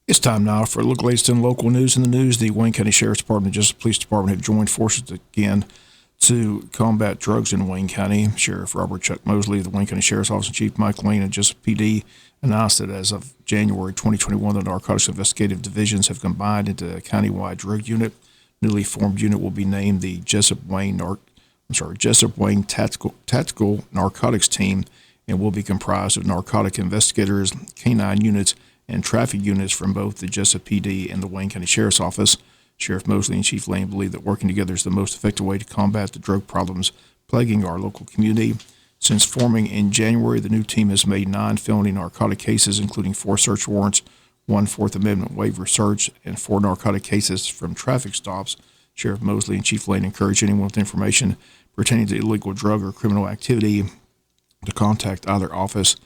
It's time now for a look at the latest in local news. In the news, the Wayne County Sheriff's Department and Jesup Police Department have joined forces again to combat drugs in Wayne County. Sheriff Robert Chuck Mosley of the Wayne County Sheriff's Office and Chief Mike Lane of Jesup PD announced that as of January 2021, the Narcotics Investigative Divisions have combined into a countywide drug unit. Newly formed unit will be named the Jesup Wayne Tactical Narcotics Team, and will be comprised of narcotic investigators, canine units, and traffic units from both the Jesup PD and the Wayne County Sheriff's Office. Sheriff Mosley and Chief Lane believe that working together is the most effective way to combat the drug problems plaguing our local community. Since forming in January, the new team has made 9 felony narcotic cases, including 4 search warrants, 1 Fourth Amendment waiver search, and 4 narcotic cases from traffic stops. Sheriff Mosley and Chief Lane encourage anyone with information pertaining to illegal drug or criminal activity to contact either office.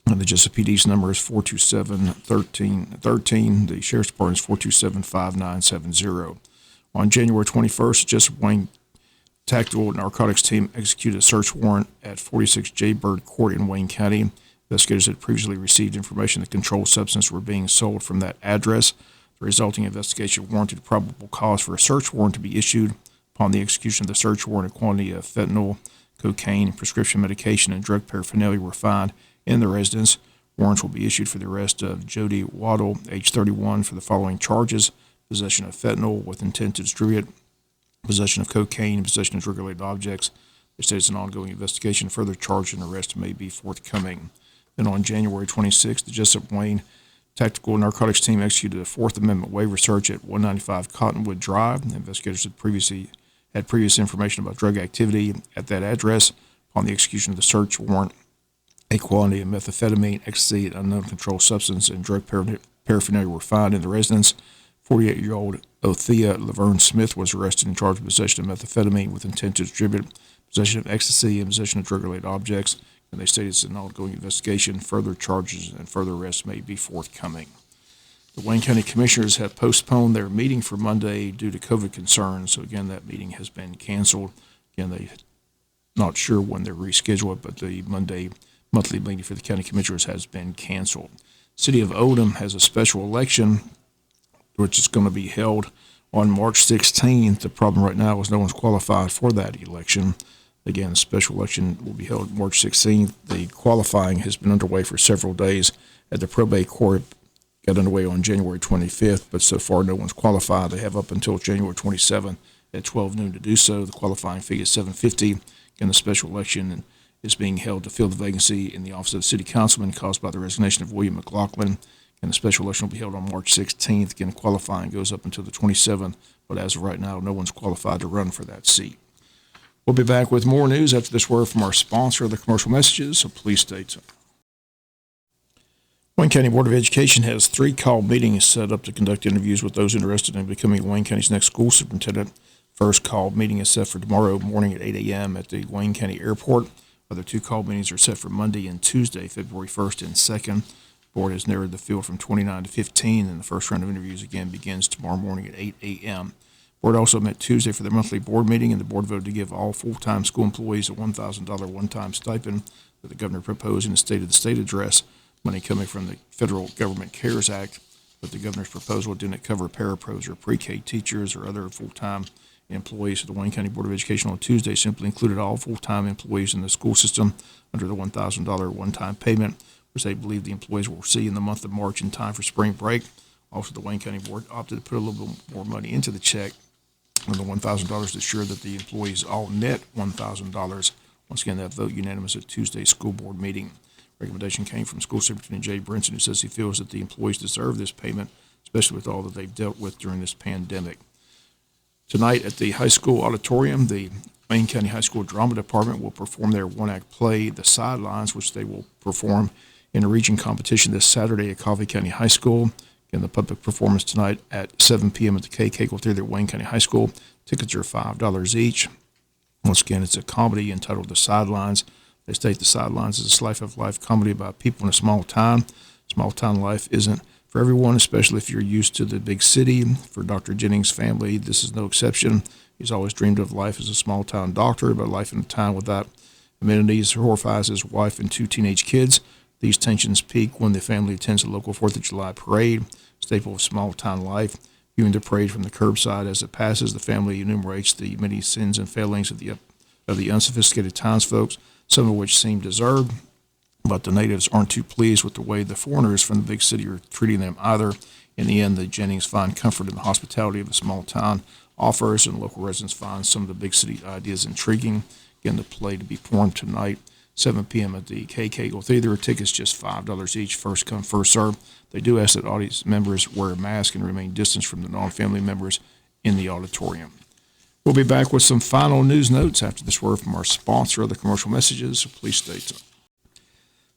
The Jesup PD's number is 427-1313. The Sheriff's Department is 427-5970. On January 21st, Jesup Wayne Tactical Narcotics Team executed a search warrant at 46 J. Bird Court in Wayne County. Investigators had previously received information that controlled substances were being sold from that address. The resulting investigation warranted probable cause for a search warrant to be issued. Upon the execution of the search warrant, a quantity of fentanyl, cocaine, prescription medication, and drug paraphernalia were found in the residence. Warrants will be issued for the arrest of Jody Waddle, age 31, for the following charges: possession of fentanyl with intent to distribute, possession of cocaine, and possession of drug-related objects. They say it's an ongoing investigation. Further charges and arrests may be forthcoming. Then on January 26th, the Jesup Wayne Tactical Narcotics Team executed a Fourth Amendment waiver search at 195 Cottonwood Drive. Investigators had previous information about drug activity at that address. Upon the execution of the search warrant, a quantity of methamphetamine, ecstasy, and unknown controlled substance and drug paraphernalia were found in the residence. 48-year-old Othea Laverne Smith was arrested and charged with possession of methamphetamine with intent to distribute, possession of ecstasy, and possession of drug-related objects. And they stated it's an ongoing investigation. Further charges and further arrests may be forthcoming. The Wayne County Commissioners have postponed their meeting for Monday due to COVID concerns. So again, that meeting has been canceled. Again, they're not sure when they're rescheduled, but the Monday monthly meeting for the county commissioners has been canceled. City of Oldham has a special election, which is going to be held on March 16th. The problem right now is no one's qualified for that election. Again, the special election will be held March 16th. The qualifying has been underway for several days at the probate court. Got underway on January 25th, but so far no one's qualified. They have up until January 27th at 12 noon to do so. The qualifying fee is $750. Again, the special election is being held to fill the vacancy in the office of the city councilman caused by the resignation of William McLaughlin. And the special election will be held on March 16th. Again, qualifying goes up until the 27th, but as of right now, no one's qualified to run for that seat. We'll be back with more news after this word from our sponsor, the commercial messages, so please stay tuned. Wayne County Board of Education has 3 call meetings set up to conduct interviews with those interested in becoming Wayne County's next school superintendent. First call meeting is set for tomorrow morning at 8 a.m. at the Wayne County Airport. Other 2 call meetings are set for Monday and Tuesday, February 1st and 2nd. The board has narrowed the field from 29 to 15, and the first round of interviews again begins tomorrow morning at 8 a.m. The board also met Tuesday for their monthly board meeting, and the board voted to give all full-time school employees a $1,000 one-time stipend that the governor proposed in the State of the State address, money coming from the Federal Government CARES Act. But the governor's proposal didn't cover parapros or pre-K teachers or other full-time employees. So the Wayne County Board of Education on Tuesday simply included all full-time employees in the school system under the $1,000 one-time payment, which they believe the employees will receive in the month of March in time for spring break. Also, the Wayne County Board opted to put a little bit more money into the check on the $1,000 to ensure that the employees all net $1,000. Once again, that vote unanimous at Tuesday's school board meeting. Recommendation came from School Superintendent Jay Brinson, who says he feels that the employees deserve this payment, especially with all that they've dealt with during this pandemic. Tonight at the high school auditorium, the Wayne County High School Drama Department will perform their one-act play, The Sidelines, which they will perform in a region competition this Saturday at Coffee County High School. Again, the public performance tonight at 7 p.m. at the K Cable Theater at Wayne County High School. Tickets are $5 each. Once again, it's a comedy entitled The Sidelines. They state The Sidelines is a slice of life comedy about people in a small town. Small town life isn't for everyone, especially if you're used to the big city. For Dr. Jennings' family, this is no exception. He's always dreamed of life as a small town doctor, but life in a town without amenities horrifies his wife and 2 teenage kids. These tensions peak when the family attends a local 4th of July parade, staple of small-town life. Viewing the parade from the curbside as it passes, the family enumerates the many sins and failings of the unsophisticated townsfolk, some of which seem deserved, but the natives aren't too pleased with the way the foreigners from the big city are treating them either. In the end, the Jennings find comfort in the hospitality of a small town offers, and local residents find some of the big city ideas intriguing. Again, the play to be performed tonight, 7 p.m. at the KK Theater. Tickets just $5 each, first come, first serve. They do ask that audience members wear a mask and remain distanced from the non-family members in the auditorium. We'll be back with some final news notes after this word from our sponsor. Other commercial messages, so please stay tuned.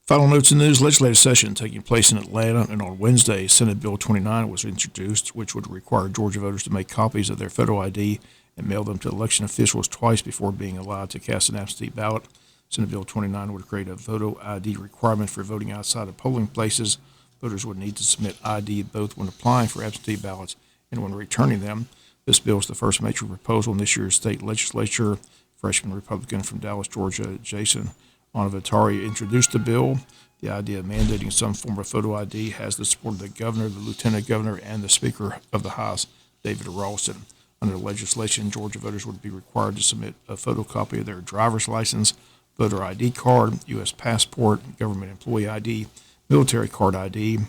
Final notes and news. Legislative session taking place in Atlanta, and on Wednesday, Senate Bill 29 was introduced, which would require Georgia voters to make copies of their photo ID and mail them to election officials twice before being allowed to cast an absentee ballot. Senate Bill 29 would create a photo ID requirement for voting outside of polling places. Voters would need to submit ID both when applying for absentee ballots and when returning them. This bill is the first major proposal in this year's state legislature. Freshman Republican from Dallas, Georgia, Jason Onavatari introduced the bill. The idea of mandating some form of photo ID has the support of the governor, the lieutenant governor, and the Speaker of the House, David Ralston. Under the legislation, Georgia voters would be required to submit a photocopy of their driver's license, voter ID card, U.S. passport, government employee ID, military card ID.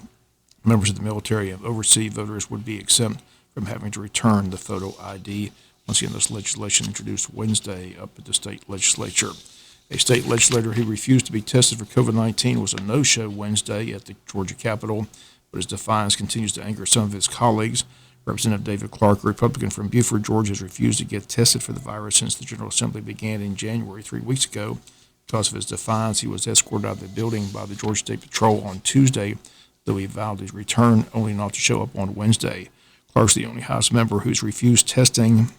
Members of the military and overseas voters would be exempt from having to return the photo ID. Once again, this legislation introduced Wednesday up at the state legislature. A state legislator who refused to be tested for COVID-19 was a no-show Wednesday at the Georgia Capitol, but his defiance continues to anger some of his colleagues. Representative David Clark, a Republican from Beaufort, Georgia, has refused to get tested for the virus since the General Assembly began in January 3 weeks ago. Because of his defiance, he was escorted out of the building by the Georgia State Patrol on Tuesday, though he vowed his return only not to show up on Wednesday. Clark's the only House member who's refused testing,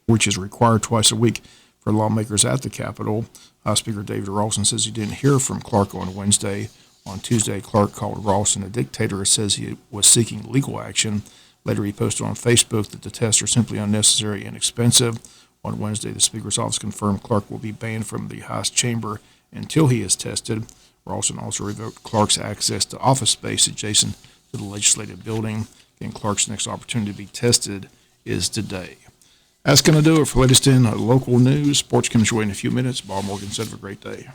which is required twice a week for lawmakers at the Capitol. House Speaker David Ralston says he didn't hear from Clark on Wednesday. On Tuesday, Clark called Ralston a dictator and says he was seeking legal action. Later, he posted on Facebook that the tests are simply unnecessary and expensive. On Wednesday, the Speaker's office confirmed Clark will be banned from the House chamber until he is tested. Ralston also revoked Clark's access to office space adjacent to the legislative building. And Clark's next opportunity to be tested is today. That's going to do it for latest in local news. Sports comes your way in a few minutes. Bob Morgan said, have a great day.